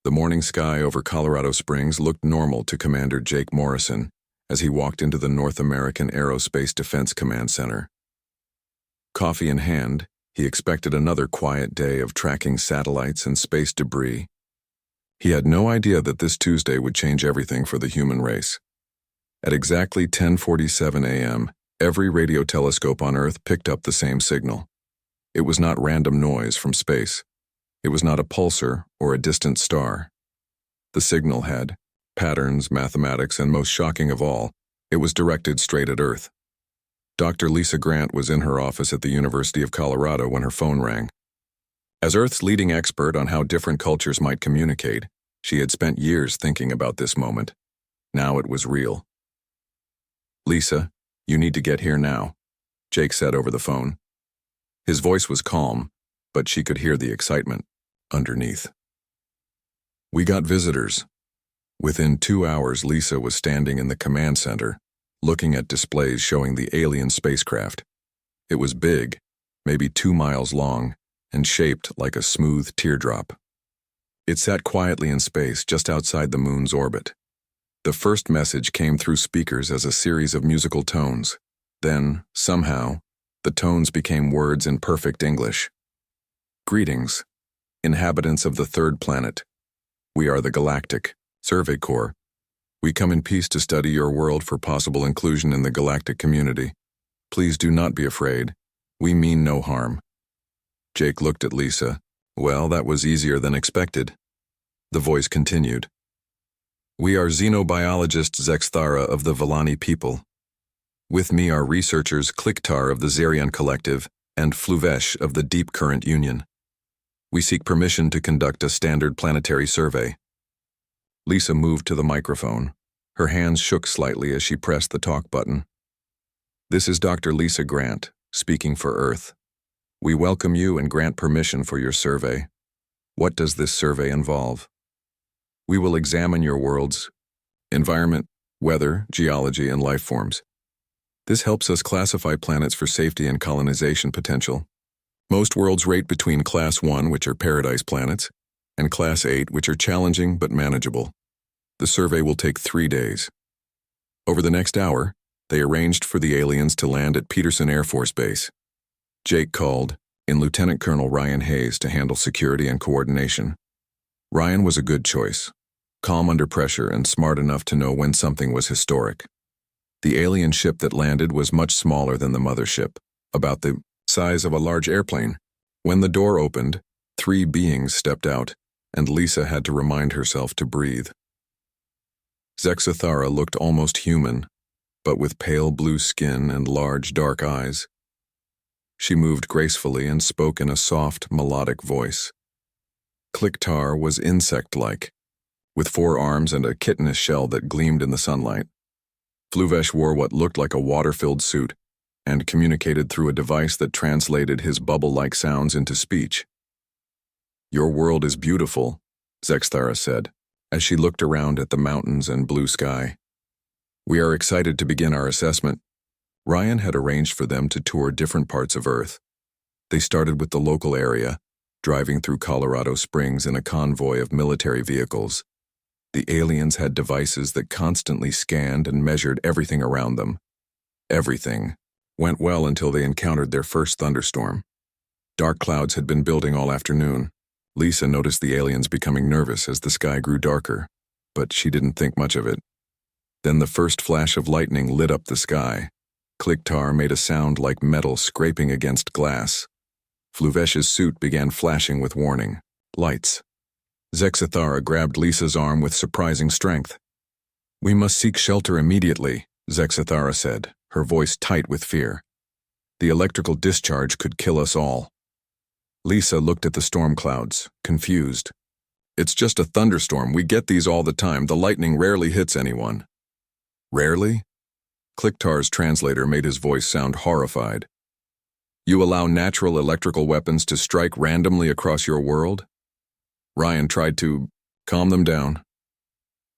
The morning sky over Colorado Springs looked normal to Commander Jake Morrison as he walked into the North American Aerospace Defense Command Center. Coffee in hand, he expected another quiet day of tracking satellites and space debris. He had no idea that this Tuesday would change everything for the human race. At exactly 10:47 a.m., every radio telescope on Earth picked up the same signal. It was not random noise from space. It was not a pulsar or a distant star. The signal had patterns, mathematics, and most shocking of all, it was directed straight at Earth. Dr. Lisa Grant was in her office at the University of Colorado when her phone rang. As Earth's leading expert on how different cultures might communicate, she had spent years thinking about this moment. Now it was real. "Lisa, you need to get here now," Jake said over the phone. His voice was calm, but she could hear the excitement underneath. "We got visitors." Within 2 hours, Lisa was standing in the command center, looking at displays showing the alien spacecraft. It was big, maybe 2 miles long, and shaped like a smooth teardrop. It sat quietly in space just outside the moon's orbit. The first message came through speakers as a series of musical tones. Then, somehow, the tones became words in perfect English. "Greetings, inhabitants of the third planet. We are the Galactic Survey Corps. We come in peace to study your world for possible inclusion in the galactic community. Please do not be afraid. We mean no harm." Jake looked at Lisa. Well, that was easier than expected. The voice continued. "We are xenobiologist Zexthara of the Villani people. With me are researchers Kliktar of the Zerion Collective and Fluvesh of the Deep Current Union. We seek permission to conduct a standard planetary survey." Lisa moved to the microphone. Her hands shook slightly as she pressed the talk button. "This is Dr. Lisa Grant, speaking for Earth. We welcome you and grant permission for your survey. What does this survey involve? We will examine your world's environment, weather, geology, and life forms. This helps us classify planets for safety and colonization potential. Most worlds rate between Class 1, which are paradise planets, and Class 8, which are challenging but manageable. The survey will take 3 days. Over the next hour, they arranged for the aliens to land at Peterson Air Force Base. Jake called in Lieutenant Colonel Ryan Hayes to handle security and coordination. Ryan was a good choice, calm under pressure and smart enough to know when something was historic. The alien ship that landed was much smaller than the mothership, about the size of a large airplane. When the door opened, 3 beings stepped out, and Lisa had to remind herself to breathe. Zexthara looked almost human, but with pale blue skin and large dark eyes. She moved gracefully and spoke in a soft, melodic voice. Kliktar was insect-like, with 4 arms and a chitinous shell that gleamed in the sunlight. Fluvesh wore what looked like a water-filled suit and communicated through a device that translated his bubble-like sounds into speech. "Your world is beautiful," Zexthara said, as she looked around at the mountains and blue sky. "We are excited to begin our assessment." Ryan had arranged for them to tour different parts of Earth. They started with the local area, driving through Colorado Springs in a convoy of military vehicles. The aliens had devices that constantly scanned and measured everything around them. Everything went well until they encountered their first thunderstorm. Dark clouds had been building all afternoon. Lisa noticed the aliens becoming nervous as the sky grew darker, but she didn't think much of it. Then the first flash of lightning lit up the sky. Kliktar made a sound like metal scraping against glass. Fluvesh's suit began flashing with warning lights. Zexthara grabbed Lisa's arm with surprising strength. "We must seek shelter immediately," Zexthara said, her voice tight with fear. "The electrical discharge could kill us all." Lisa looked at the storm clouds, confused. "It's just a thunderstorm. We get these all the time. The lightning rarely hits anyone." "Rarely?" Kliktar's translator made his voice sound horrified. "You allow natural electrical weapons to strike randomly across your world?" Ryan tried to calm them down.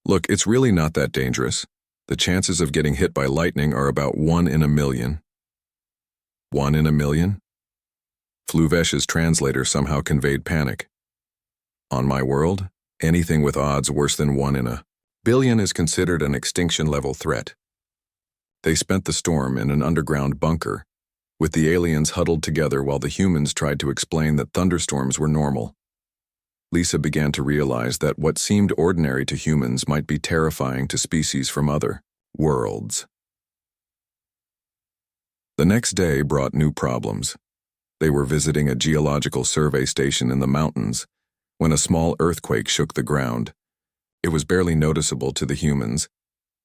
"Look, it's really not that dangerous. The chances of getting hit by lightning are about 1 in a million. 1 in a million? Fluvesh's translator somehow conveyed panic. "On my world, Anything with odds worse than 1 in a billion is considered an extinction-level threat. They spent the storm in an underground bunker, with the aliens huddled together while the humans tried to explain that thunderstorms were normal. Lisa began to realize that what seemed ordinary to humans might be terrifying to species from other worlds. The next day brought new problems. They were visiting a geological survey station in the mountains when a small earthquake shook the ground. It was barely noticeable to the humans,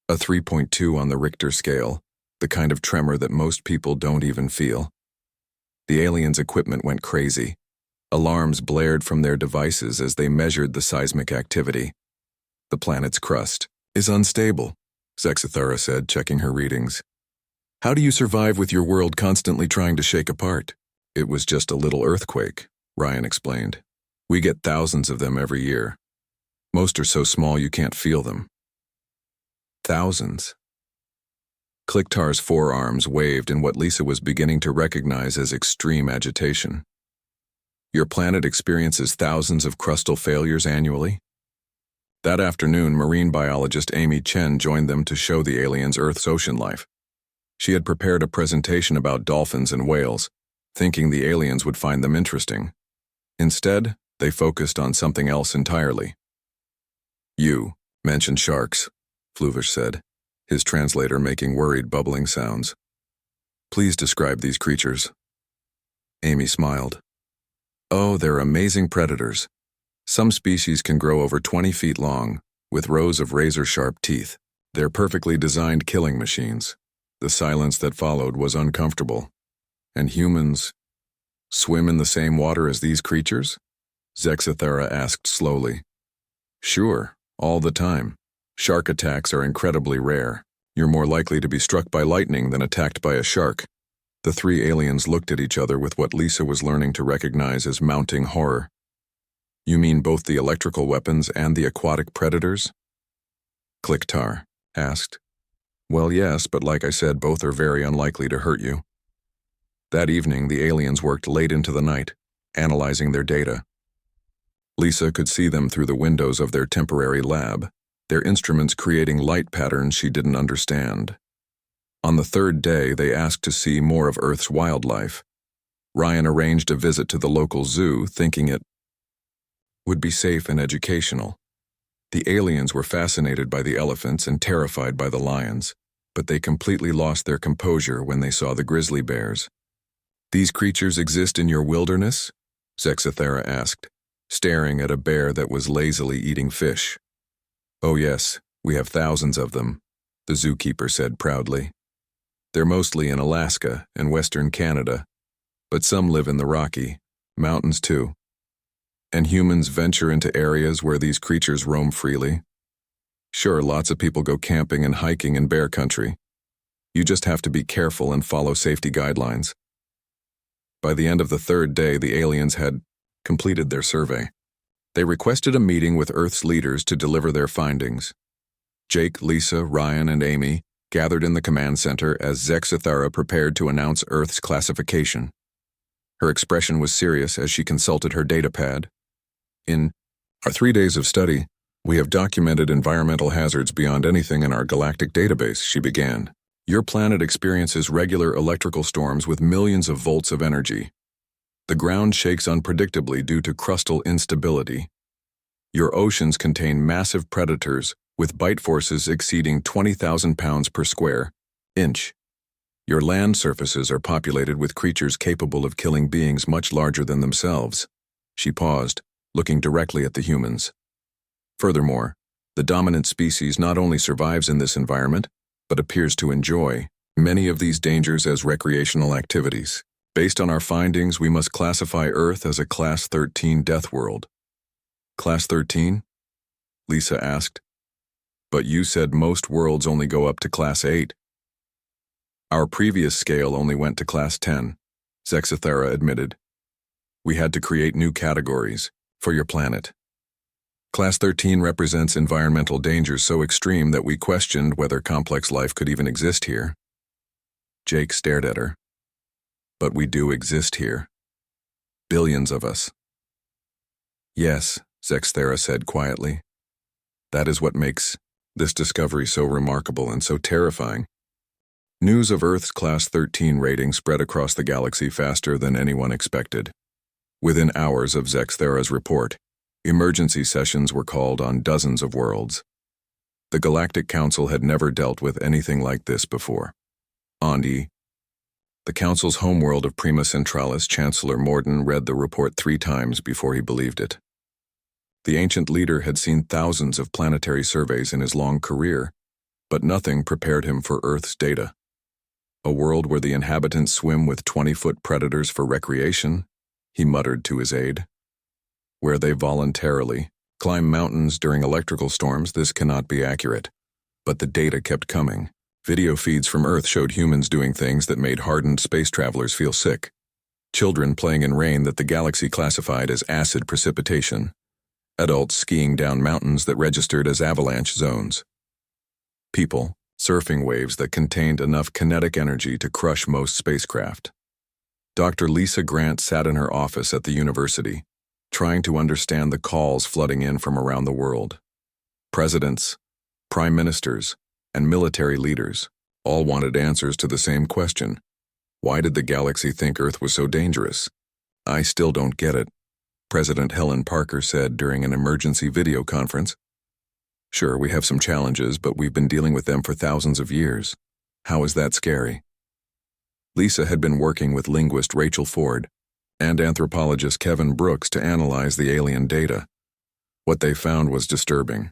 a 3.2 on the Richter scale, the kind of tremor that most people don't even feel. The aliens' equipment went crazy. Alarms blared from their devices as they measured the seismic activity. The planet's crust is unstable, Zexithara said, checking her readings. How do you survive with your world constantly trying to shake apart? It was just a little earthquake, Ryan explained. We get thousands of them every year. Most are so small you can't feel them. Thousands. Kliktar's forearms waved in what Lisa was beginning to recognize as extreme agitation. Your planet experiences thousands of crustal failures annually? That afternoon, marine biologist Amy Chen joined them to show the aliens Earth's ocean life. She had prepared a presentation about dolphins and whales, thinking the aliens would find them interesting. Instead, they focused on something else entirely. You mentioned sharks, Fluvish said, his translator making worried bubbling sounds. Please describe these creatures. Amy smiled. Oh, they're amazing predators. Some species can grow over 20 feet long, with rows of razor-sharp teeth. They're perfectly designed killing machines. The silence that followed was uncomfortable. And humans swim in the same water as these creatures? Zexithara asked slowly. Sure, all the time. Shark attacks are incredibly rare. You're more likely to be struck by lightning than attacked by a shark. The three aliens looked at each other with what Lisa was learning to recognize as mounting horror. You mean both the electrical weapons and the aquatic predators? Kliktar asked. Well, yes, but like I said, both are very unlikely to hurt you. That evening, the aliens worked late into the night, analyzing their data. Lisa could see them through the windows of their temporary lab, their instruments creating light patterns she didn't understand. On the third day, they asked to see more of Earth's wildlife. Ryan arranged a visit to the local zoo, thinking it would be safe and educational. The aliens were fascinated by the elephants and terrified by the lions, but they completely lost their composure when they saw the grizzly bears. These creatures exist in your wilderness? Zexithara asked, staring at a bear that was lazily eating fish. Oh yes, we have thousands of them, the zookeeper said proudly. They're mostly in Alaska and Western Canada, but some live in the Rocky Mountains too. And humans venture into areas where these creatures roam freely. Sure, lots of people go camping and hiking in bear country. You just have to be careful and follow safety guidelines. By the end of the third day, the aliens had completed their survey. They requested a meeting with Earth's leaders to deliver their findings. Jake, Lisa, Ryan, and Amy gathered in the command center as Zexithara prepared to announce Earth's classification. Her expression was serious as she consulted her datapad. In our 3 days of study, we have documented environmental hazards beyond anything in our galactic database, she began. Your planet experiences regular electrical storms with millions of volts of energy. The ground shakes unpredictably due to crustal instability. Your oceans contain massive predators with bite forces exceeding 20,000 pounds per square inch. Your land surfaces are populated with creatures capable of killing beings much larger than themselves. She paused, looking directly at the humans. Furthermore, the dominant species not only survives in this environment, but appears to enjoy many of these dangers as recreational activities. Based on our findings, we must classify Earth as a Class 13 Deathworld. Class 13? Lisa asked. But you said most worlds only go up to Class 8. Our previous scale only went to Class 10, Zexithara admitted. We had to create new categories for your planet. Class 13 represents environmental dangers so extreme that we questioned whether complex life could even exist here. Jake stared at her. But we do exist here. Billions of us. Yes, Zexthera said quietly. That is what makes this discovery so remarkable and so terrifying. News of Earth's Class 13 rating spread across the galaxy faster than anyone expected. Within hours of Zexthera's report, emergency sessions were called on dozens of worlds. The Galactic Council had never dealt with anything like this before. Andi, the Council's homeworld of Prima Centralis, Chancellor Morden read the report 3 times before he believed it. The ancient leader had seen thousands of planetary surveys in his long career, but nothing prepared him for Earth's data. A world where the inhabitants swim with 20-foot predators for recreation, he muttered to his aide. Where they voluntarily climb mountains during electrical storms, this cannot be accurate. But the data kept coming. Video feeds from Earth showed humans doing things that made hardened space travelers feel sick. Children playing in rain that the galaxy classified as acid precipitation. Adults skiing down mountains that registered as avalanche zones. People surfing waves that contained enough kinetic energy to crush most spacecraft. Dr. Lisa Grant sat in her office at the university, trying to understand the calls flooding in from around the world. Presidents, prime ministers, and military leaders all wanted answers to the same question. Why did the galaxy think Earth was so dangerous? I still don't get it, President Helen Parker said during an emergency video conference. Sure, we have some challenges, but we've been dealing with them for thousands of years. How is that scary? Lisa had been working with linguist Rachel Ford and anthropologist Kevin Brooks to analyze the alien data. What they found was disturbing.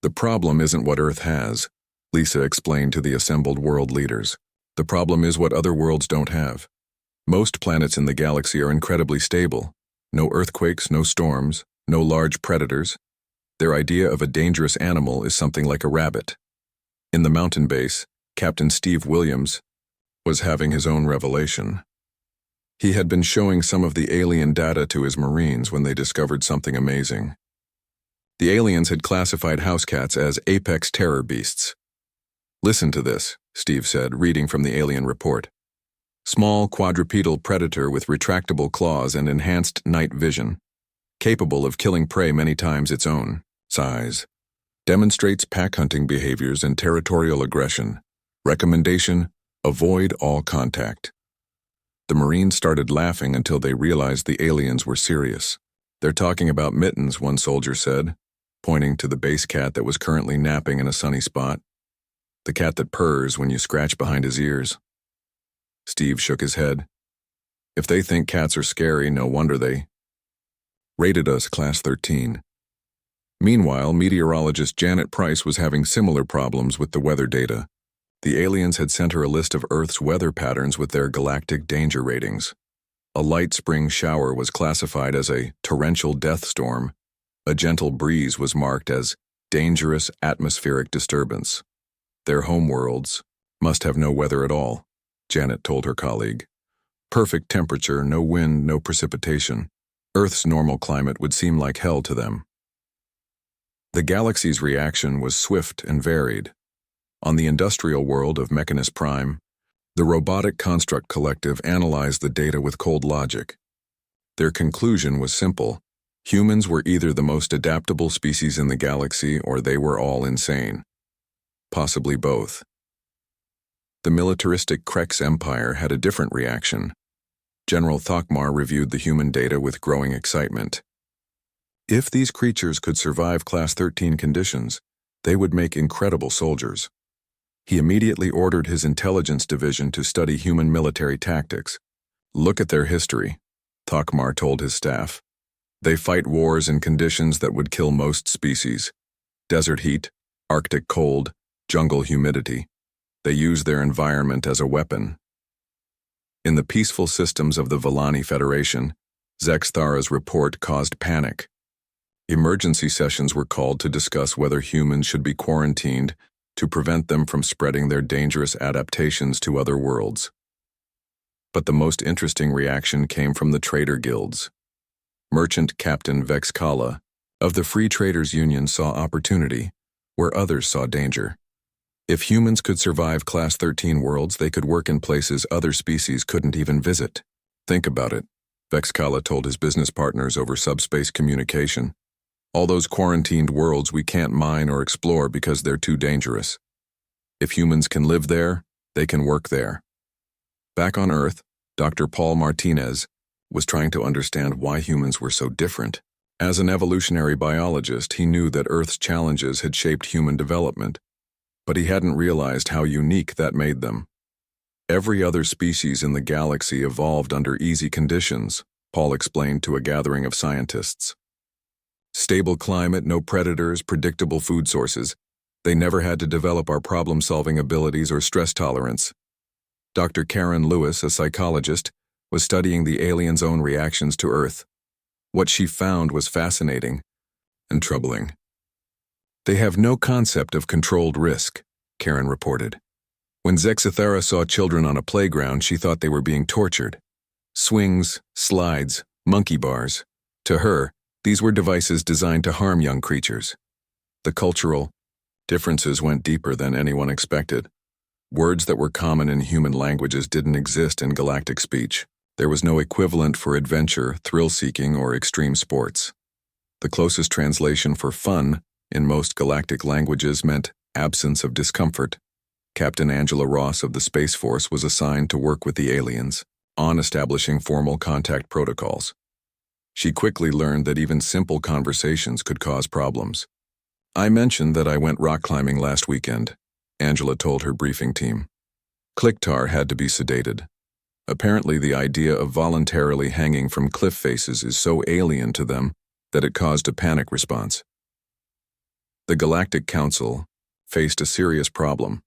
The problem isn't what Earth has, Lisa explained to the assembled world leaders. The problem is what other worlds don't have. Most planets in the galaxy are incredibly stable. No earthquakes, no storms, no large predators. Their idea of a dangerous animal is something like a rabbit. In the mountain base, Captain Steve Williams was having his own revelation. He had been showing some of the alien data to his Marines when they discovered something amazing. The aliens had classified house cats as apex terror beasts. Listen to this, Steve said, reading from the alien report. Small quadrupedal predator with retractable claws and enhanced night vision, capable of killing prey many times its own size. Demonstrates pack hunting behaviors and territorial aggression. Recommendation: avoid all contact. The Marines started laughing until they realized the aliens were serious. They're talking about Mittens, one soldier said, pointing to the base cat that was currently napping in a sunny spot. The cat that purrs when you scratch behind his ears. Steve shook his head. If they think cats are scary, no wonder they rated us Class 13. Meanwhile, meteorologist Janet Price was having similar problems with the weather data. The aliens had sent her a list of Earth's weather patterns with their galactic danger ratings. A light spring shower was classified as a torrential death storm. A gentle breeze was marked as dangerous atmospheric disturbance. Their homeworlds must have no weather at all, Janet told her colleague. Perfect temperature, no wind, no precipitation. Earth's normal climate would seem like hell to them. The galaxy's reaction was swift and varied. On the industrial world of Mechanus Prime, the Robotic Construct Collective analyzed the data with cold logic. Their conclusion was simple. Humans were either the most adaptable species in the galaxy or they were all insane. Possibly both. The militaristic Krex Empire had a different reaction. General Thokmar reviewed the human data with growing excitement. If these creatures could survive Class 13 conditions, they would make incredible soldiers. He immediately ordered his intelligence division to study human military tactics. Look at their history, Thokmar told his staff. They fight wars in conditions that would kill most species. Desert heat, Arctic cold, jungle humidity. They use their environment as a weapon. In the peaceful systems of the Villani Federation, Zexthara's report caused panic. Emergency sessions were called to discuss whether humans should be quarantined to prevent them from spreading their dangerous adaptations to other worlds. But the most interesting reaction came from the trader guilds. Merchant Captain Vex Kala of the Free Traders Union saw opportunity where others saw danger. If humans could survive Class 13 worlds, they could work in places other species couldn't even visit. Think about it, Vex Kala told his business partners over subspace communication. All those quarantined worlds we can't mine or explore because they're too dangerous. If humans can live there, they can work there. Back on Earth, Dr. Paul Martinez was trying to understand why humans were so different. As an evolutionary biologist, he knew that Earth's challenges had shaped human development, but he hadn't realized how unique that made them. Every other species in the galaxy evolved under easy conditions, Paul explained to a gathering of scientists. Stable climate, no predators, predictable food sources. They never had to develop our problem-solving abilities or stress tolerance. Dr. Karen Lewis, a psychologist, was studying the aliens' own reactions to Earth. What she found was fascinating and troubling. They have no concept of controlled risk, Karen reported. When Zexithera saw children on a playground, she thought they were being tortured. Swings, slides, monkey bars. To her, these were devices designed to harm young creatures. The cultural differences went deeper than anyone expected. Words that were common in human languages didn't exist in galactic speech. There was no equivalent for adventure, thrill-seeking, or extreme sports. The closest translation for fun in most galactic languages meant absence of discomfort. Captain Angela Ross of the Space Force was assigned to work with the aliens on establishing formal contact protocols. She quickly learned that even simple conversations could cause problems. "I mentioned that I went rock climbing last weekend," Angela told her briefing team. Clicktar had to be sedated. Apparently, the idea of voluntarily hanging from cliff faces is so alien to them that it caused a panic response. The Galactic Council faced a serious problem.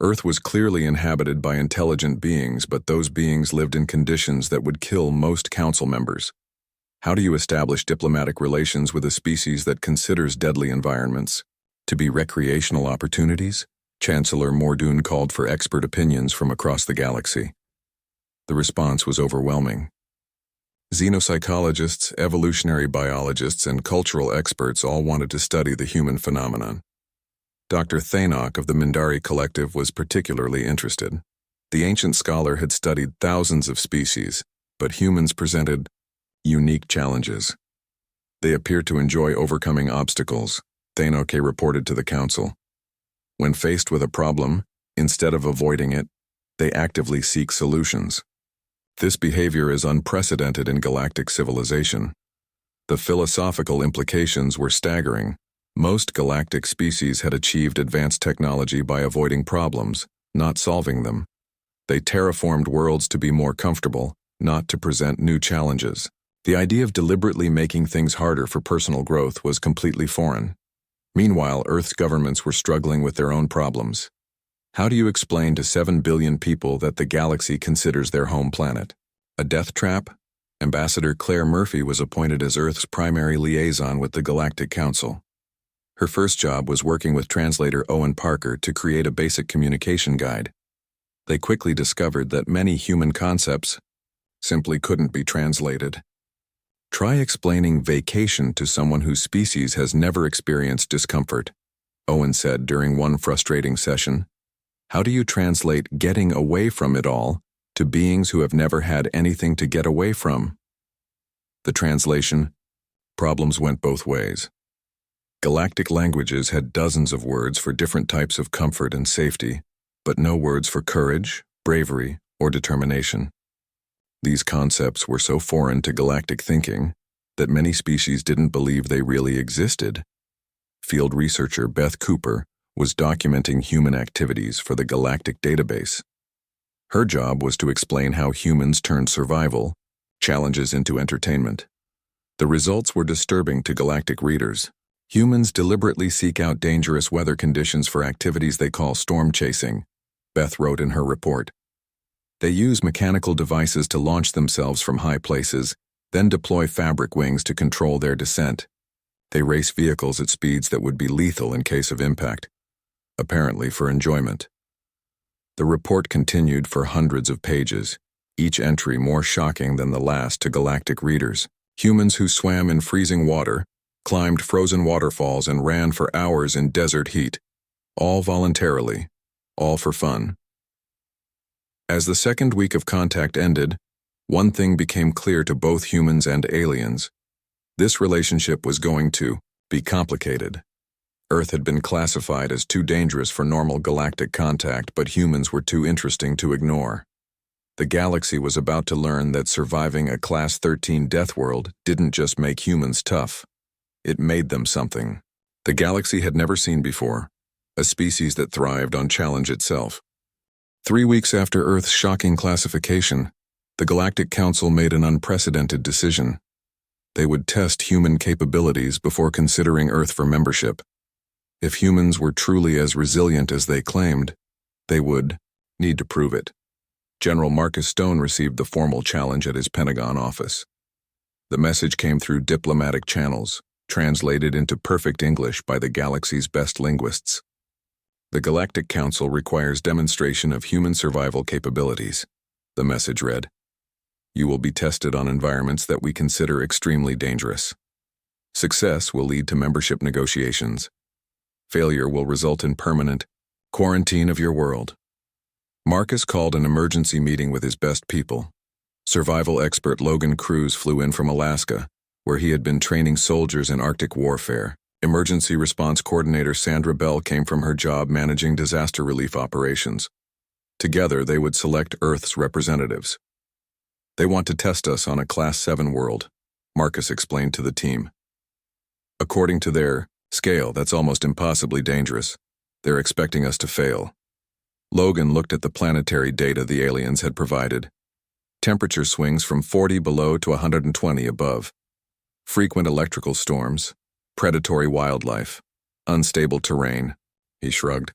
Earth was clearly inhabited by intelligent beings, but those beings lived in conditions that would kill most council members. How do you establish diplomatic relations with a species that considers deadly environments to be recreational opportunities? Chancellor Mordoon called for expert opinions from across the galaxy. The response was overwhelming. Xenopsychologists, evolutionary biologists, and cultural experts all wanted to study the human phenomenon. Dr. Thainok of the Mindari Collective was particularly interested. The ancient scholar had studied thousands of species, but humans presented unique challenges. They appeared to enjoy overcoming obstacles, Thainok reported to the council. When faced with a problem, instead of avoiding it, they actively seek solutions. This behavior is unprecedented in galactic civilization. The philosophical implications were staggering. Most galactic species had achieved advanced technology by avoiding problems, not solving them. They terraformed worlds to be more comfortable, not to present new challenges. The idea of deliberately making things harder for personal growth was completely foreign. Meanwhile, Earth's governments were struggling with their own problems. How do you explain to 7 billion people that the galaxy considers their home planet a death trap? Ambassador Claire Murphy was appointed as Earth's primary liaison with the Galactic Council. Her first job was working with translator Owen Parker to create a basic communication guide. They quickly discovered that many human concepts simply couldn't be translated. Try explaining vacation to someone whose species has never experienced discomfort, Owen said during one frustrating session. How do you translate getting away from it all to beings who have never had anything to get away from? The translation: problems went both ways. Galactic languages had dozens of words for different types of comfort and safety, but no words for courage, bravery, or determination. These concepts were so foreign to galactic thinking that many species didn't believe they really existed. Field researcher Beth Cooper was documenting human activities for the Galactic Database. Her job was to explain how humans turned survival challenges into entertainment. The results were disturbing to galactic readers. Humans deliberately seek out dangerous weather conditions for activities they call storm chasing, Beth wrote in her report. They use mechanical devices to launch themselves from high places, then deploy fabric wings to control their descent. They race vehicles at speeds that would be lethal in case of impact, apparently for enjoyment. The report continued for hundreds of pages, each entry more shocking than the last to galactic readers. Humans who swam in freezing water, climbed frozen waterfalls, and ran for hours in desert heat, all voluntarily, all for fun. As the second week of contact ended, one thing became clear to both humans and aliens. This relationship was going to be complicated. Earth had been classified as too dangerous for normal galactic contact, but humans were too interesting to ignore. The galaxy was about to learn that surviving a Class 13 Deathworld didn't just make humans tough. It made them something the galaxy had never seen before, a species that thrived on challenge itself. 3 weeks after Earth's shocking classification, the Galactic Council made an unprecedented decision. They would test human capabilities before considering Earth for membership. If humans were truly as resilient as they claimed, they would need to prove it. General Marcus Stone received the formal challenge at his Pentagon office. The message came through diplomatic channels, translated into perfect English by the galaxy's best linguists. The Galactic Council requires demonstration of human survival capabilities. The message read, "You will be tested on environments that we consider extremely dangerous. Success will lead to membership negotiations. Failure will result in permanent quarantine of your world." Marcus called an emergency meeting with his best people. Survival expert Logan Cruz flew in from Alaska, where he had been training soldiers in Arctic warfare. Emergency response coordinator Sandra Bell came from her job managing disaster relief operations. Together, they would select Earth's representatives. "They want to test us on a Class 7 world," Marcus explained to the team. "According to their scale, that's almost impossibly dangerous. They're expecting us to fail." Logan looked at the planetary data the aliens had provided. Temperature swings from 40 below to 120 above. Frequent electrical storms, predatory wildlife, unstable terrain. He shrugged.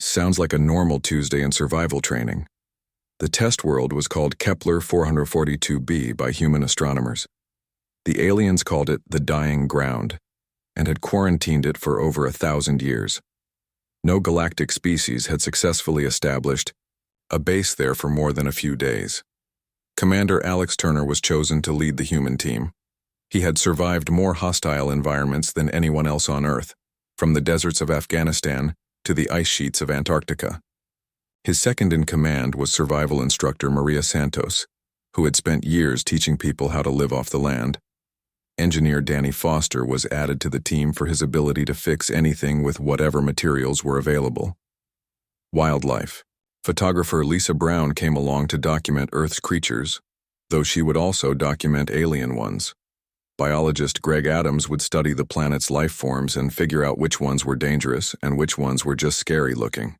"Sounds like a normal Tuesday in survival training." The test world was called Kepler 442b by human astronomers. The aliens called it the Dying Ground, and had quarantined it for over 1,000 years. No galactic species had successfully established a base there for more than a few days. Commander Alex Turner was chosen to lead the human team. He had survived more hostile environments than anyone else on Earth, from the deserts of Afghanistan to the ice sheets of Antarctica. His second in command was survival instructor Maria Santos, who had spent years teaching people how to live off the land. Engineer Danny Foster was added to the team for his ability to fix anything with whatever materials were available. Wildlife. Photographer Lisa Brown came along to document Earth's creatures, though she would also document alien ones. Biologist Greg Adams would study the planet's life forms and figure out which ones were dangerous and which ones were just scary looking.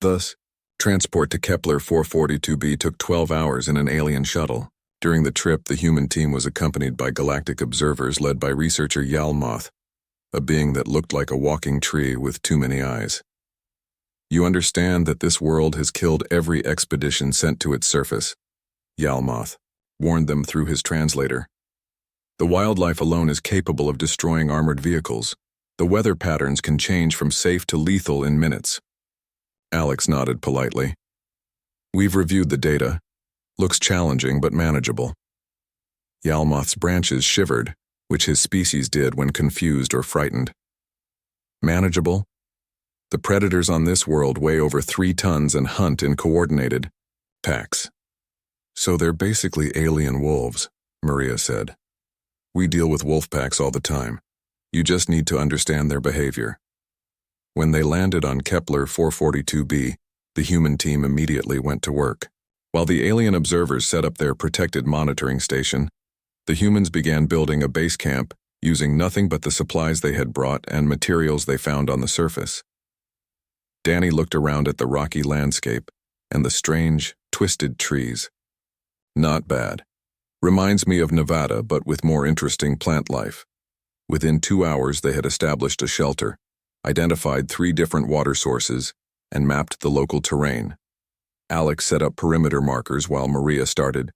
Thus, transport to Kepler 442b took 12 hours in an alien shuttle. During the trip, the human team was accompanied by galactic observers led by researcher Yalmoth, a being that looked like a walking tree with too many eyes. "You understand that this world has killed every expedition sent to its surface," Yalmoth warned them through his translator. "The wildlife alone is capable of destroying armored vehicles. The weather patterns can change from safe to lethal in minutes." Alex nodded politely. "We've reviewed the data. Looks challenging but manageable." Yalmoth's branches shivered, which his species did when confused or frightened. "Manageable? The predators on this world weigh over 3 tons and hunt in coordinated packs. So they're basically alien wolves," Maria said. "We deal with wolf packs all the time. You just need to understand their behavior." When they landed on Kepler 442b, the human team immediately went to work. While the alien observers set up their protected monitoring station, the humans began building a base camp using nothing but the supplies they had brought and materials they found on the surface. Danny looked around at the rocky landscape and the strange, twisted trees. "Not bad. Reminds me of Nevada, but with more interesting plant life." Within 2 hours, they had established a shelter, identified 3 different water sources, and mapped the local terrain. Alex set up perimeter markers while Maria started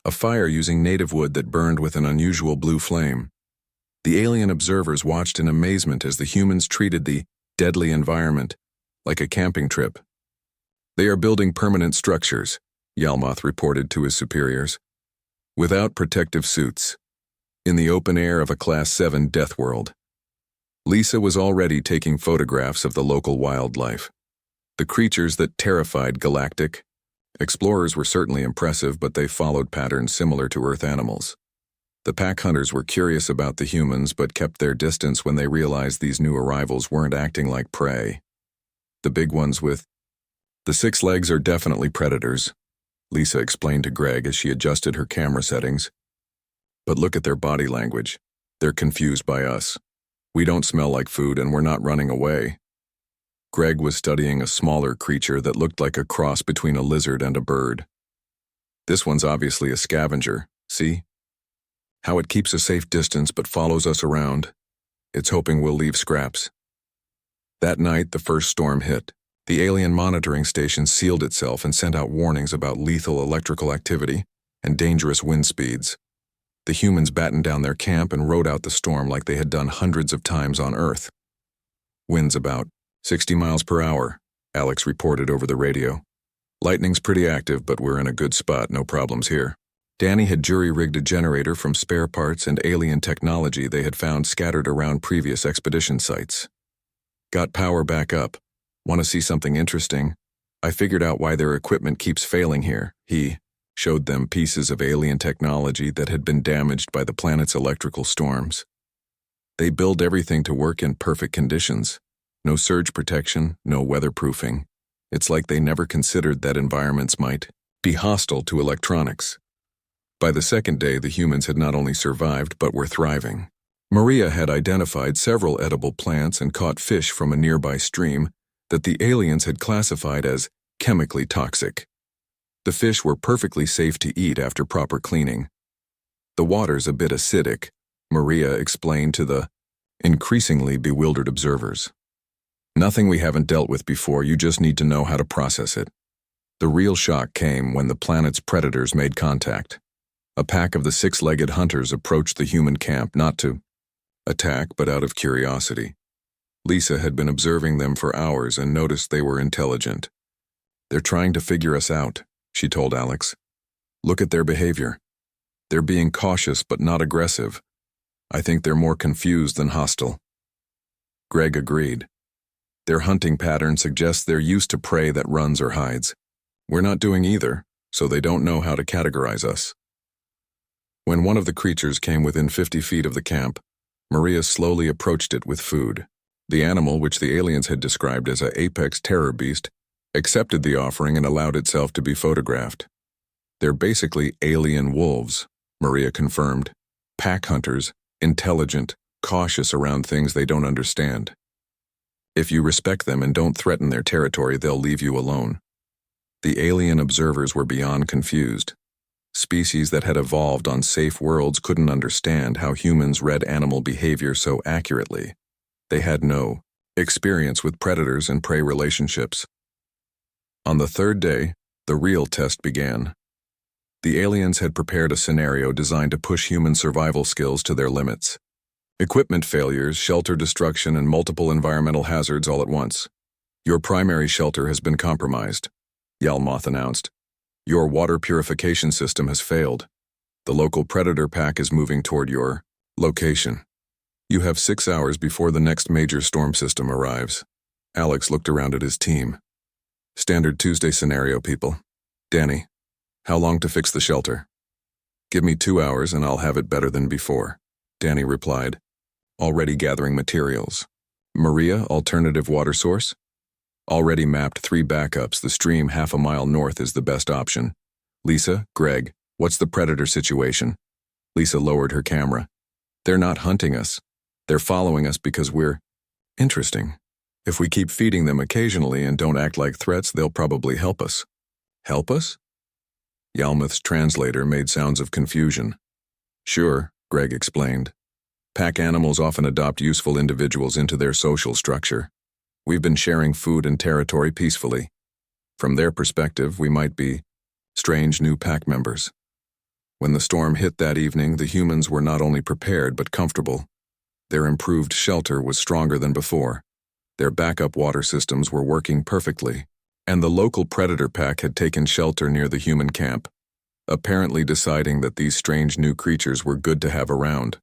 a fire using native wood that burned with an unusual blue flame. The alien observers watched in amazement as the humans treated the deadly environment like a camping trip. "They are building permanent structures," Yalmoth reported to his superiors, "without protective suits, in the open air of a Class 7 Deathworld." Lisa was already taking photographs of the local wildlife. The creatures that terrified galactic explorers were certainly impressive, but they followed patterns similar to Earth animals. The pack hunters were curious about the humans but kept their distance when they realized these new arrivals weren't acting like prey. The big ones with the 6 legs are definitely predators, Lisa explained to Greg as she adjusted her camera settings. But look at their body language. They're confused by us. We don't smell like food and we're not running away. Greg was studying a smaller creature that looked like a cross between a lizard and a bird. This one's obviously a scavenger, see? How it keeps a safe distance but follows us around. It's hoping we'll leave scraps. That night, the first storm hit. The alien monitoring station sealed itself and sent out warnings about lethal electrical activity and dangerous wind speeds. The humans battened down their camp and rode out the storm like they had done hundreds of times on Earth. Winds about 60 miles per hour, Alex reported over the radio. Lightning's pretty active, but we're in a good spot, no problems here. Danny had jury-rigged a generator from spare parts and alien technology they had found scattered around previous expedition sites. Got power back up. Want to see something interesting? I figured out why their equipment keeps failing here. He showed them pieces of alien technology that had been damaged by the planet's electrical storms. They build everything to work in perfect conditions. No surge protection, no weatherproofing. It's like they never considered that environments might be hostile to electronics. By the second day, the humans had not only survived but were thriving. Maria had identified several edible plants and caught fish from a nearby stream that the aliens had classified as chemically toxic. The fish were perfectly safe to eat after proper cleaning. The water's a bit acidic, Maria explained to the increasingly bewildered observers. Nothing we haven't dealt with before, you just need to know how to process it. The real shock came when the planet's predators made contact. A pack of the 6-legged hunters approached the human camp not to attack but out of curiosity. Lisa had been observing them for hours and noticed they were intelligent. They're trying to figure us out, she told Alex. Look at their behavior. They're being cautious but not aggressive. I think they're more confused than hostile. Greg agreed. Their hunting pattern suggests they're used to prey that runs or hides. We're not doing either, so they don't know how to categorize us. When one of the creatures came within 50 feet of the camp, Maria slowly approached it with food. The animal, which the aliens had described as an apex terror beast, accepted the offering and allowed itself to be photographed. They're basically alien wolves, Maria confirmed. Pack hunters, intelligent, cautious around things they don't understand. If you respect them and don't threaten their territory, they'll leave you alone. The alien observers were beyond confused. Species that had evolved on safe worlds couldn't understand how humans read animal behavior so accurately. They had no experience with predators and prey relationships. On the third day, the real test began. The aliens had prepared a scenario designed to push human survival skills to their limits. Equipment failures, shelter destruction, and multiple environmental hazards all at once. Your primary shelter has been compromised, Yalmoth announced. Your water purification system has failed. The local predator pack is moving toward your location. You have 6 hours before the next major storm system arrives. Alex looked around at his team. Standard Tuesday scenario, people. Danny, how long to fix the shelter? Give me 2 hours and I'll have it better than before, Danny replied. Already gathering materials. Maria, alternative water source? Already mapped 3 backups. The stream half a mile north is the best option. Lisa, Greg, what's the predator situation? Lisa lowered her camera. They're not hunting us. They're following us because we're interesting. If we keep feeding them occasionally and don't act like threats, they'll probably help us. Help us? Yalmoth's translator made sounds of confusion. Sure, Greg explained. Pack animals often adopt useful individuals into their social structure. We've been sharing food and territory peacefully. From their perspective, we might be strange new pack members. When the storm hit that evening, the humans were not only prepared but comfortable. Their improved shelter was stronger than before. Their backup water systems were working perfectly, and the local predator pack had taken shelter near the human camp, apparently deciding that these strange new creatures were good to have around.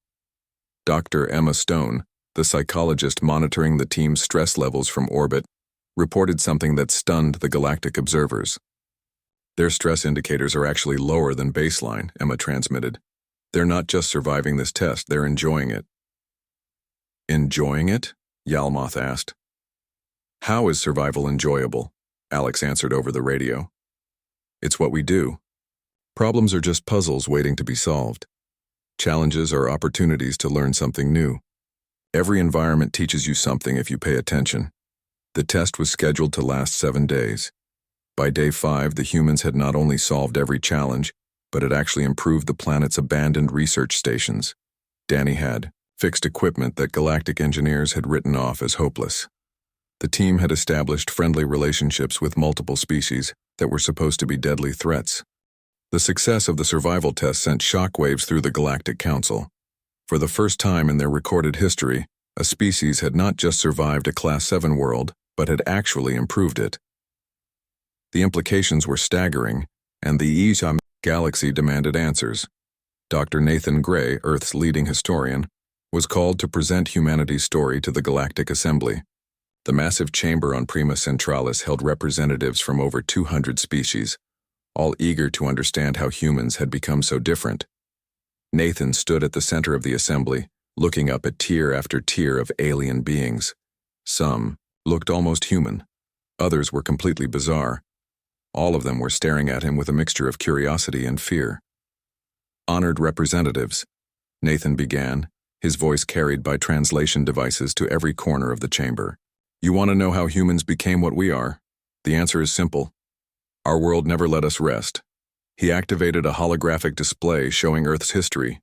Dr. Emma Stone, the psychologist monitoring the team's stress levels from orbit, reported something that stunned the galactic observers. Their stress indicators are actually lower than baseline, Emma transmitted. They're not just surviving this test, they're enjoying it. Enjoying it? Yalmoth asked. How is survival enjoyable? Alex answered over the radio. It's what we do. Problems are just puzzles waiting to be solved. Challenges are opportunities to learn something new. Every environment teaches you something if you pay attention. The test was scheduled to last 7 days. By day 5, the humans had not only solved every challenge, but had actually improved the planet's abandoned research stations. Danny had fixed equipment that galactic engineers had written off as hopeless. The team had established friendly relationships with multiple species that were supposed to be deadly threats. The success of the survival test sent shockwaves through the Galactic Council. For the first time in their recorded history, a species had not just survived a Class 7 world, but had actually improved it. The implications were staggering, and the HFY galaxy demanded answers. Dr. Nathan Gray, Earth's leading historian, was called to present humanity's story to the Galactic Assembly. The massive chamber on Prima Centralis held representatives from over 200 species, all eager to understand how humans had become so different. Nathan stood at the center of the assembly, looking up at tier after tier of alien beings. Some looked almost human. Others were completely bizarre. All of them were staring at him with a mixture of curiosity and fear. Honored representatives, Nathan began, his voice carried by translation devices to every corner of the chamber. You want to know how humans became what we are? The answer is simple. Our world never let us rest. He activated a holographic display showing Earth's history.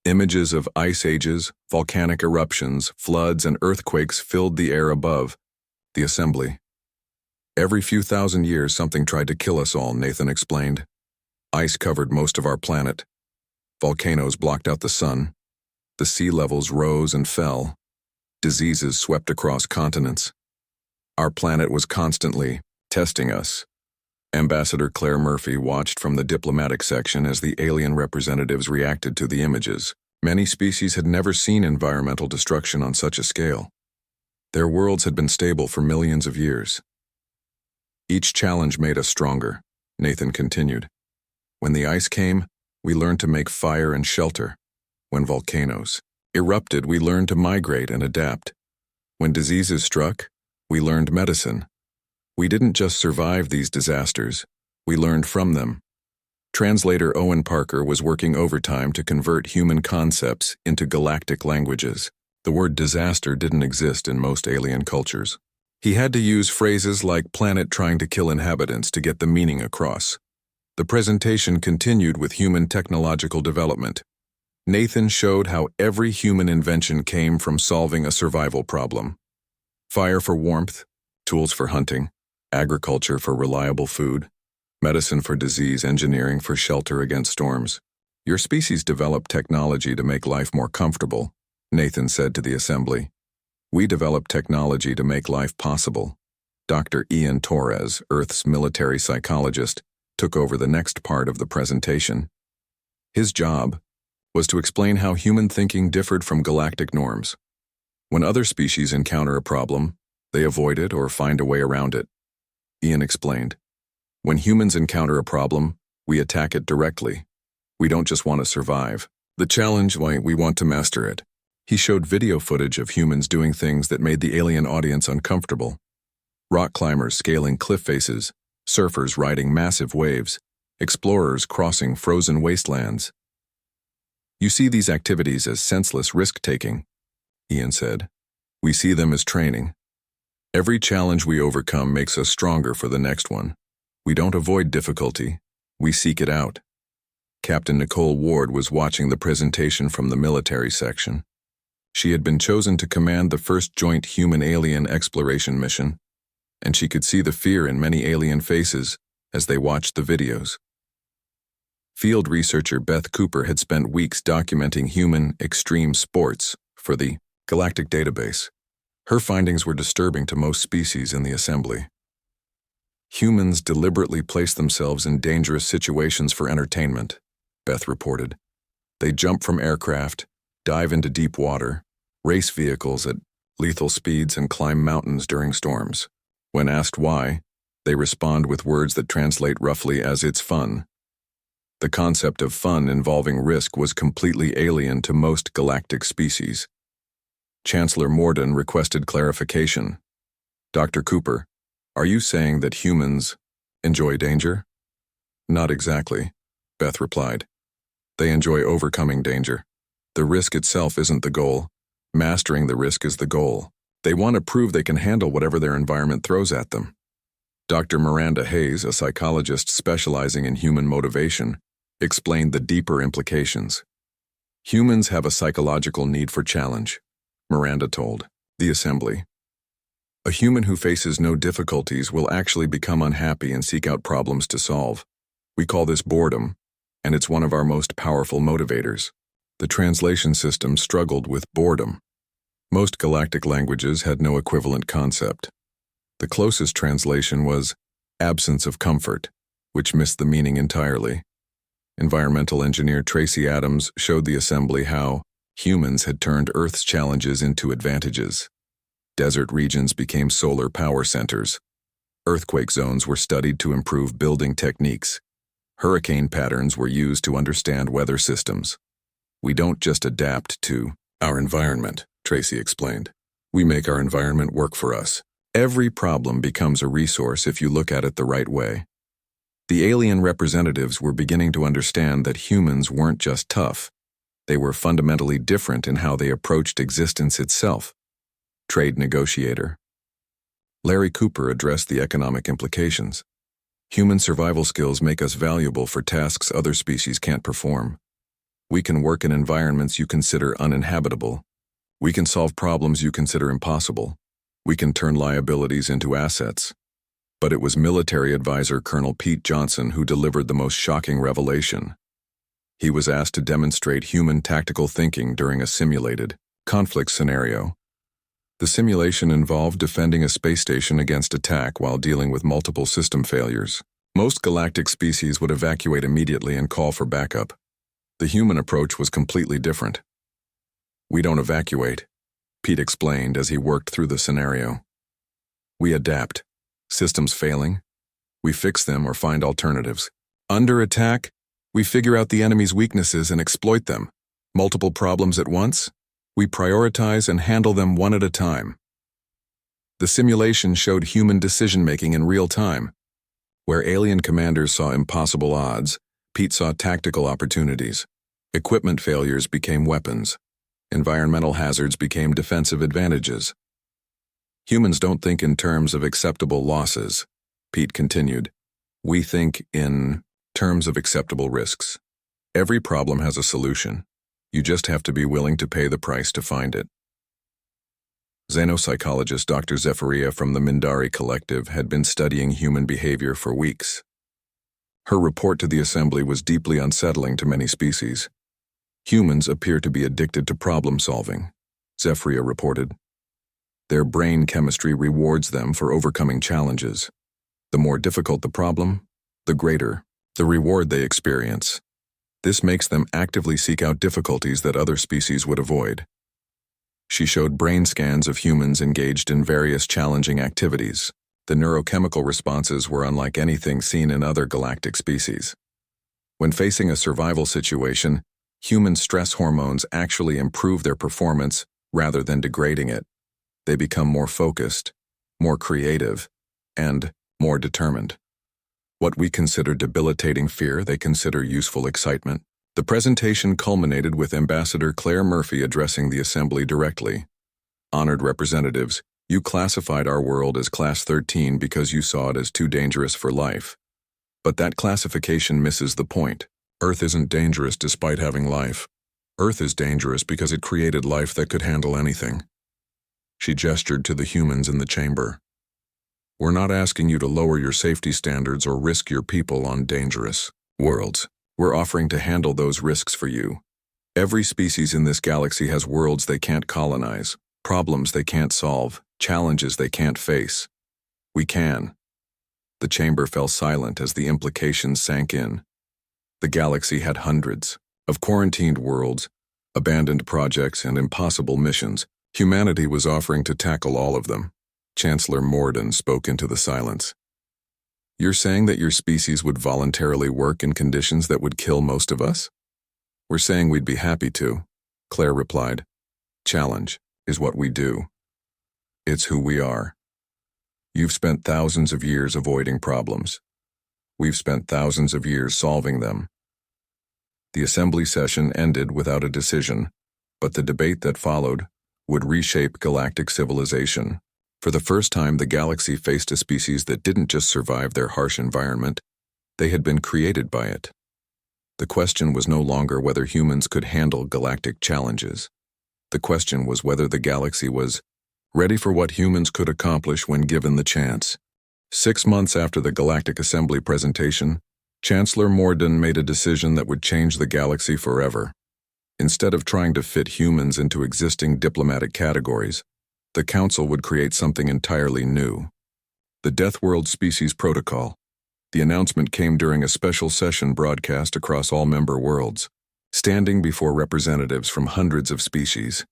Images of ice ages, volcanic eruptions, floods, and earthquakes filled the air above the assembly. Every few thousand years something tried to kill us all, Nathan explained. Ice covered most of our planet. Volcanoes blocked out the sun. The sea levels rose and fell. Diseases swept across continents. Our planet was constantly testing us. Ambassador Claire Murphy watched from the diplomatic section as the alien representatives reacted to the images. Many species had never seen environmental destruction on such a scale. Their worlds had been stable for millions of years. Each challenge made us stronger, Nathan continued. When the ice came, we learned to make fire and shelter. When volcanoes erupted, we learned to migrate and adapt. When diseases struck, we learned medicine. We didn't just survive these disasters, we learned from them. Translator Owen Parker was working overtime to convert human concepts into galactic languages. The word disaster didn't exist in most alien cultures. He had to use phrases like planet trying to kill inhabitants to get the meaning across. The presentation continued with human technological development. Nathan showed how every human invention came from solving a survival problem. Fire for warmth, tools for hunting, agriculture for reliable food, medicine for disease, engineering for shelter against storms. Your species developed technology to make life more comfortable, Nathan said to the assembly. We developed technology to make life possible. Dr. Ian Torres, Earth's military psychologist, took over the next part of the presentation. His job was to explain how human thinking differed from galactic norms. When other species encounter a problem, they avoid it or find a way around it. Ian explained. When humans encounter a problem, we attack it directly. We don't just want to survive. The challenge, we want to master it. He showed video footage of humans doing things that made the alien audience uncomfortable. Rock climbers scaling cliff faces, surfers riding massive waves, explorers crossing frozen wastelands. You see these activities as senseless risk-taking, Ian said. We see them as training. Every challenge we overcome makes us stronger for the next one. We don't avoid difficulty, we seek it out. Captain Nicole Ward was watching the presentation from the military section. She had been chosen to command the first joint human-alien exploration mission, and she could see the fear in many alien faces as they watched the videos. Field researcher Beth Cooper had spent weeks documenting human extreme sports for the Galactic Database. Her findings were disturbing to most species in the assembly. Humans deliberately place themselves in dangerous situations for entertainment, Beth reported. They jump from aircraft, dive into deep water, race vehicles at lethal speeds, and climb mountains during storms. When asked why, they respond with words that translate roughly as "it's fun." The concept of fun involving risk was completely alien to most galactic species. Chancellor Morden requested clarification. Dr. Cooper, are you saying that humans enjoy danger? Not exactly, Beth replied. They enjoy overcoming danger. The risk itself isn't the goal. Mastering the risk is the goal. They want to prove they can handle whatever their environment throws at them. Dr. Miranda Hayes, a psychologist specializing in human motivation, explained the deeper implications. Humans have a psychological need for challenge, Miranda told the assembly. A human who faces no difficulties will actually become unhappy and seek out problems to solve. We call this boredom, and it's one of our most powerful motivators. The translation system struggled with boredom. Most galactic languages had no equivalent concept. The closest translation was absence of comfort, which missed the meaning entirely. Environmental engineer Tracy Adams showed the assembly how humans had turned Earth's challenges into advantages. Desert regions became solar power centers. Earthquake zones were studied to improve building techniques. Hurricane patterns were used to understand weather systems. We don't just adapt to our environment, Tracy explained. We make our environment work for us. Every problem becomes a resource if you look at it the right way. The alien representatives were beginning to understand that humans weren't just tough. They were fundamentally different in how they approached existence itself. Trade negotiator. Larry Cooper addressed the economic implications. Human survival skills make us valuable for tasks other species can't perform. We can work in environments you consider uninhabitable. We can solve problems you consider impossible. We can turn liabilities into assets. But it was military advisor Colonel Pete Johnson who delivered the most shocking revelation. He was asked to demonstrate human tactical thinking during a simulated conflict scenario. The simulation involved defending a space station against attack while dealing with multiple system failures. Most galactic species would evacuate immediately and call for backup. The human approach was completely different. We don't evacuate, Pete explained as he worked through the scenario. We adapt. Systems failing, we fix them or find alternatives. Under attack, we figure out the enemy's weaknesses and exploit them. Multiple problems at once, we prioritize and handle them one at a time. The simulation showed human decision-making in real time. Where alien commanders saw impossible odds, Pete saw tactical opportunities. Equipment failures became weapons. Environmental hazards became defensive advantages. Humans don't think in terms of acceptable losses, Pete continued. We think in terms of acceptable risks. Every problem has a solution. You just have to be willing to pay the price to find it. Xenopsychologist Dr. Zephyria from the Mindari Collective had been studying human behavior for weeks. Her report to the assembly was deeply unsettling to many species. Humans appear to be addicted to problem solving, Zephyria reported. Their brain chemistry rewards them for overcoming challenges. The more difficult the problem, the greater the reward they experience. This makes them actively seek out difficulties that other species would avoid. She showed brain scans of humans engaged in various challenging activities. The neurochemical responses were unlike anything seen in other galactic species. When facing a survival situation, human stress hormones actually improve their performance rather than degrading it. They become more focused, more creative, and more determined. What we consider debilitating fear, they consider useful excitement. The presentation culminated with Ambassador Claire Murphy addressing the assembly directly. Honored representatives, you classified our world as Class 13 because you saw it as too dangerous for life. But that classification misses the point. Earth isn't dangerous despite having life. Earth is dangerous because it created life that could handle anything. She gestured to the humans in the chamber. We're not asking you to lower your safety standards or risk your people on dangerous worlds. We're offering to handle those risks for you. Every species in this galaxy has worlds they can't colonize, problems they can't solve, challenges they can't face. We can. The chamber fell silent as the implications sank in. The galaxy had hundreds of quarantined worlds, abandoned projects, and impossible missions. Humanity was offering to tackle all of them. Chancellor Morden spoke into the silence. You're saying that your species would voluntarily work in conditions that would kill most of us? We're saying we'd be happy to, Claire replied. Challenge is what we do. It's who we are. You've spent thousands of years avoiding problems. We've spent thousands of years solving them. The assembly session ended without a decision, but the debate that followed would reshape galactic civilization. For the first time, the galaxy faced a species that didn't just survive their harsh environment, they had been created by it. The question was no longer whether humans could handle galactic challenges. The question was whether the galaxy was ready for what humans could accomplish when given the chance. 6 months after the Galactic Assembly presentation, Chancellor Morden made a decision that would change the galaxy forever. Instead of trying to fit humans into existing diplomatic categories, the Council would create something entirely new. The Deathworld Species Protocol. The announcement came during a special session broadcast across all member worlds, standing before representatives from hundreds of species.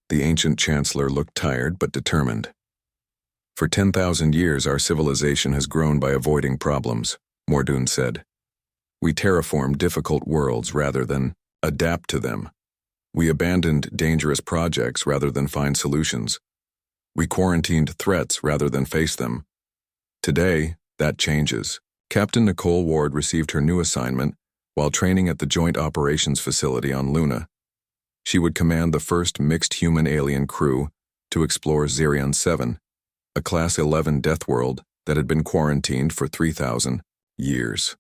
The ancient Chancellor looked tired but determined. For 10,000 years our civilization has grown by avoiding problems, Mordoon said. We terraformed difficult worlds rather than adapt to them. We abandoned dangerous projects rather than find solutions. We quarantined threats rather than face them. Today, that changes. Captain Nicole Ward received her new assignment while training at the Joint Operations Facility on Luna. She would command the first mixed human-alien crew to explore Zerion 7, a Class 11 death world that had been quarantined for 3,000 years.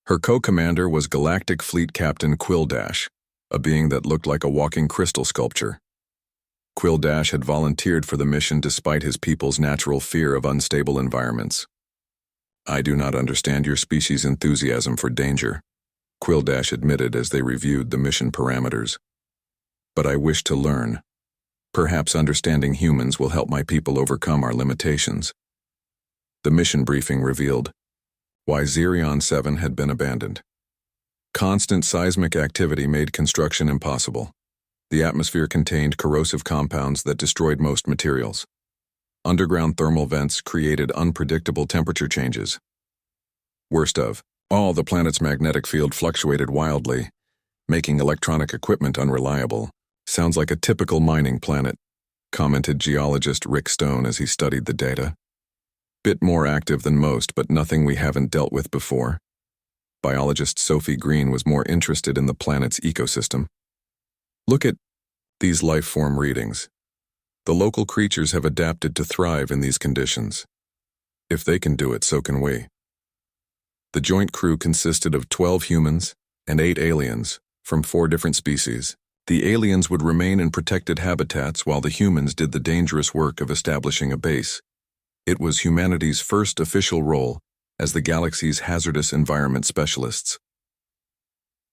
Her co-commander was Galactic Fleet Captain Quilldash, a being that looked like a walking crystal sculpture. Quilldash had volunteered for the mission despite his people's natural fear of unstable environments. I do not understand your species' enthusiasm for danger, Quilldash admitted as they reviewed the mission parameters. But I wish to learn. Perhaps understanding humans will help my people overcome our limitations. The mission briefing revealed why Zerion 7 had been abandoned. Constant seismic activity made construction impossible. The atmosphere contained corrosive compounds that destroyed most materials. Underground thermal vents created unpredictable temperature changes. Worst of all, the planet's magnetic field fluctuated wildly, making electronic equipment unreliable. Sounds like a typical mining planet, commented geologist Rick Stone as he studied the data. Bit more active than most, but nothing we haven't dealt with before. Biologist Sophie Green was more interested in the planet's ecosystem. Look at these life form readings. The local creatures have adapted to thrive in these conditions. If they can do it, so can we. The joint crew consisted of 12 humans and 8 aliens from 4 different species. The aliens would remain in protected habitats while the humans did the dangerous work of establishing a base. It was humanity's first official role as the galaxy's hazardous environment specialists.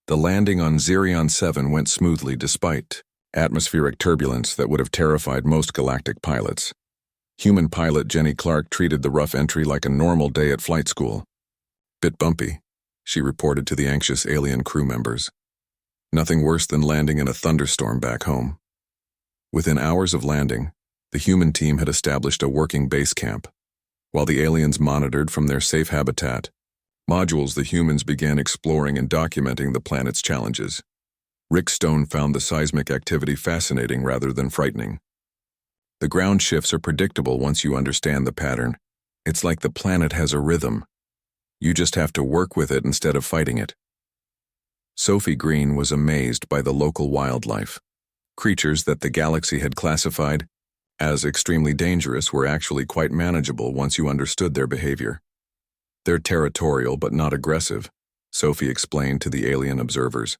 The landing on Zerion 7 went smoothly despite atmospheric turbulence that would have terrified most galactic pilots. Human pilot Jenny Clark treated the rough entry like a normal day at flight school. Bit bumpy, she reported to the anxious alien crew members. Nothing worse than landing in a thunderstorm back home. Within hours of landing, the human team had established a working base camp. While the aliens monitored from their safe habitat, modules the humans began exploring and documenting the planet's challenges. Rick Stone found the seismic activity fascinating rather than frightening. The ground shifts are predictable once you understand the pattern. It's like the planet has a rhythm. You just have to work with it instead of fighting it. Sophie Green was amazed by the local wildlife. Creatures that the galaxy had classified as extremely dangerous were actually quite manageable once you understood their behavior. They're territorial but not aggressive, Sophie explained to the alien observers.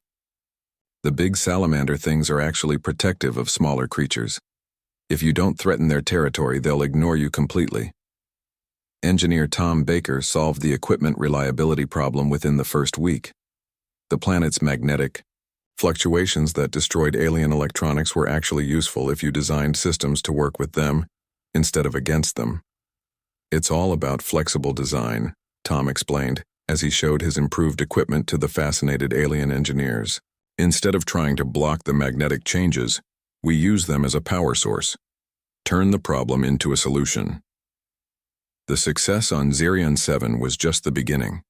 The big salamander things are actually protective of smaller creatures. If you don't threaten their territory, they'll ignore you completely. Engineer Tom Baker solved the equipment reliability problem within the first week. The planet's magnetic fluctuations that destroyed alien electronics were actually useful if you designed systems to work with them instead of against them. It's all about flexible design, Tom explained, as he showed his improved equipment to the fascinated alien engineers. Instead of trying to block the magnetic changes, we use them as a power source. Turn the problem into a solution. The success on Zerion 7 was just the beginning.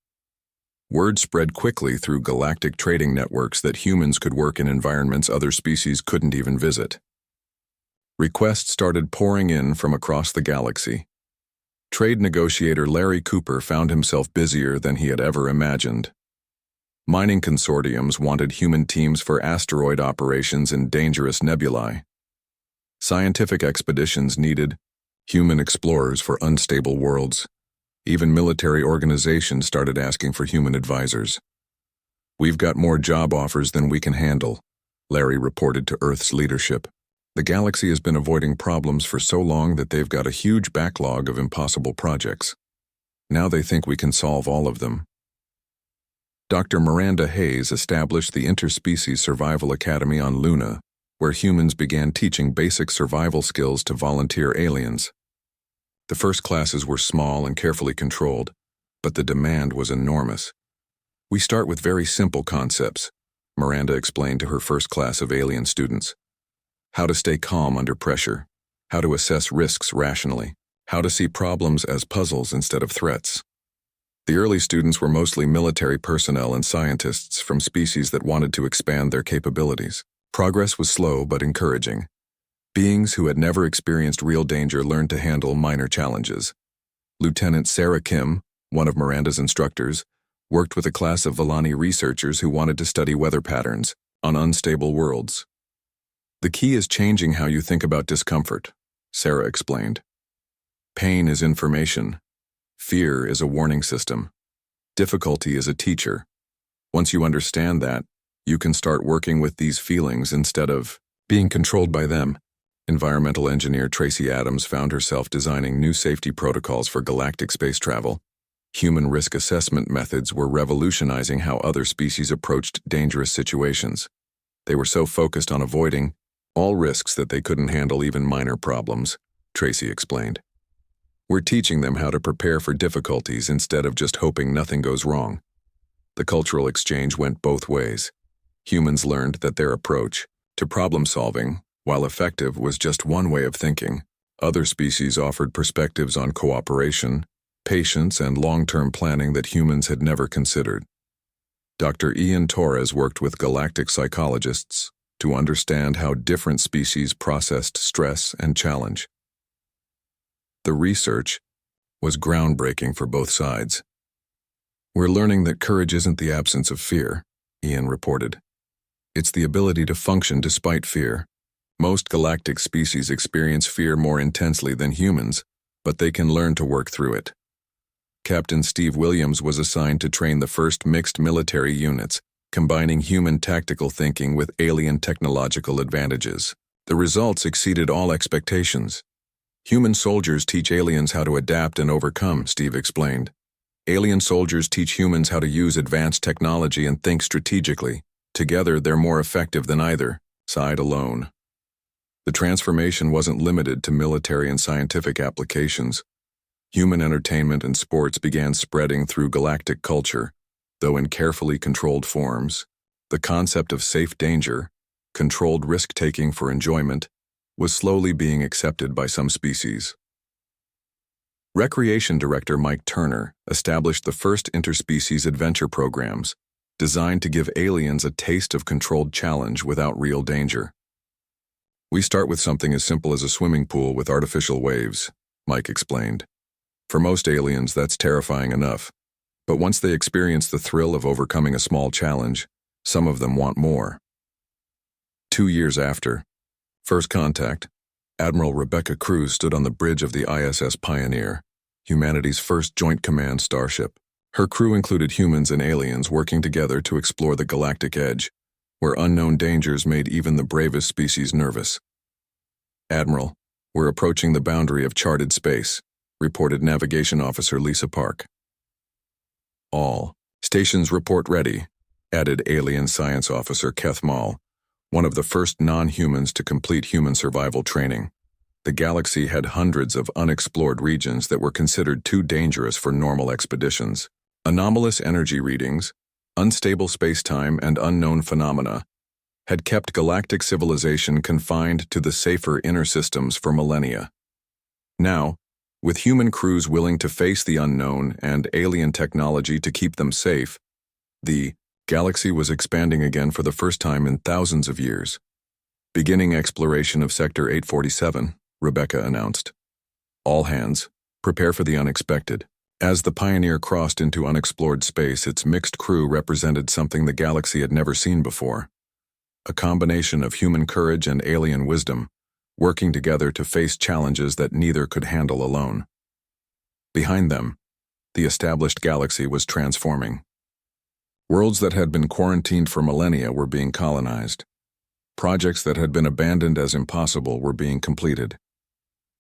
Word spread quickly through galactic trading networks that humans could work in environments other species couldn't even visit. Requests started pouring in from across the galaxy. Trade negotiator Larry Cooper found himself busier than he had ever imagined. Mining consortiums wanted human teams for asteroid operations in dangerous nebulae. Scientific expeditions needed human explorers for unstable worlds. Even military organizations started asking for human advisors. "We've got more job offers than we can handle," Larry reported to Earth's leadership. "The galaxy has been avoiding problems for so long that they've got a huge backlog of impossible projects. Now they think we can solve all of them." Dr. Miranda Hayes established the Interspecies Survival Academy on Luna, where humans began teaching basic survival skills to volunteer aliens. The first classes were small and carefully controlled, but the demand was enormous. "We start with very simple concepts," Miranda explained to her first class of alien students. "How to stay calm under pressure, how to assess risks rationally, how to see problems as puzzles instead of threats." The early students were mostly military personnel and scientists from species that wanted to expand their capabilities. Progress was slow but encouraging. Beings who had never experienced real danger learned to handle minor challenges. Lieutenant Sarah Kim, one of Miranda's instructors, worked with a class of Villani researchers who wanted to study weather patterns on unstable worlds. "The key is changing how you think about discomfort," Sarah explained. "Pain is information. Fear is a warning system. Difficulty is a teacher. Once you understand that, you can start working with these feelings instead of being controlled by them." Environmental engineer Tracy Adams found herself designing new safety protocols for galactic space travel. Human risk assessment methods were revolutionizing how other species approached dangerous situations. They were so focused on avoiding all risks that they couldn't handle even minor problems, Tracy explained. "We're teaching them how to prepare for difficulties instead of just hoping nothing goes wrong." The cultural exchange went both ways. Humans learned that their approach to problem solving, while effective, was just one way of thinking. Other species offered perspectives on cooperation, patience, and long-term planning that humans had never considered. Dr. Ian Torres worked with galactic psychologists to understand how different species processed stress and challenge. The research was groundbreaking for both sides. "We're learning that courage isn't the absence of fear," Ian reported. "It's the ability to function despite fear. Most galactic species experience fear more intensely than humans, but they can learn to work through it." Captain Steve Williams was assigned to train the first mixed military units, combining human tactical thinking with alien technological advantages. The results exceeded all expectations. "Human soldiers teach aliens how to adapt and overcome," Steve explained. "Alien soldiers teach humans how to use advanced technology and think strategically. Together, they're more effective than either side alone." The transformation wasn't limited to military and scientific applications. Human entertainment and sports began spreading through galactic culture, though in carefully controlled forms. The concept of safe danger, controlled risk-taking for enjoyment, was slowly being accepted by some species. Recreation Director Mike Turner established the first interspecies adventure programs, designed to give aliens a taste of controlled challenge without real danger. "We start with something as simple as a swimming pool with artificial waves," Mike explained. "For most aliens, that's terrifying enough. But once they experience the thrill of overcoming a small challenge, some of them want more." 2 years after first contact, Admiral Rebecca Cruz stood on the bridge of the ISS Pioneer, humanity's first joint command starship. Her crew included humans and aliens working together to explore the galactic edge, where unknown dangers made even the bravest species nervous. "Admiral, we're approaching the boundary of charted space," reported Navigation Officer Lisa Park. "All stations report ready," added Alien Science Officer Keth Mall, one of the first non-humans to complete human survival training. The galaxy had hundreds of unexplored regions that were considered too dangerous for normal expeditions. Anomalous energy readings, unstable space-time, and unknown phenomena had kept galactic civilization confined to the safer inner systems for millennia. Now, With human crews willing to face the unknown and alien technology to keep them safe, the galaxy was expanding again for the first time in thousands of years. Beginning exploration of Sector 847, Rebecca announced. All hands, prepare for the unexpected. As the Pioneer crossed into unexplored space, its mixed crew represented something the galaxy had never seen before. A combination of human courage and alien wisdom, working together to face challenges that neither could handle alone. Behind them, the established galaxy was transforming. Worlds that had been quarantined for millennia were being colonized. Projects that had been abandoned as impossible were being completed.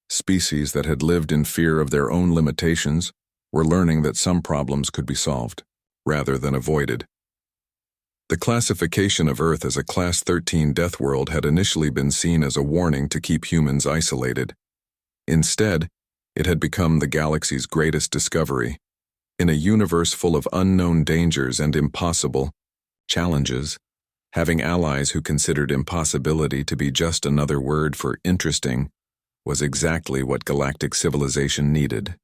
Species that had lived in fear of their own limitations were learning that some problems could be solved, rather than avoided. The classification of Earth as a Class 13 Deathworld had initially been seen as a warning to keep humans isolated. Instead, it had become the galaxy's greatest discovery. In a universe full of unknown dangers and impossible challenges, having allies who considered impossibility to be just another word for interesting was exactly what galactic civilization needed.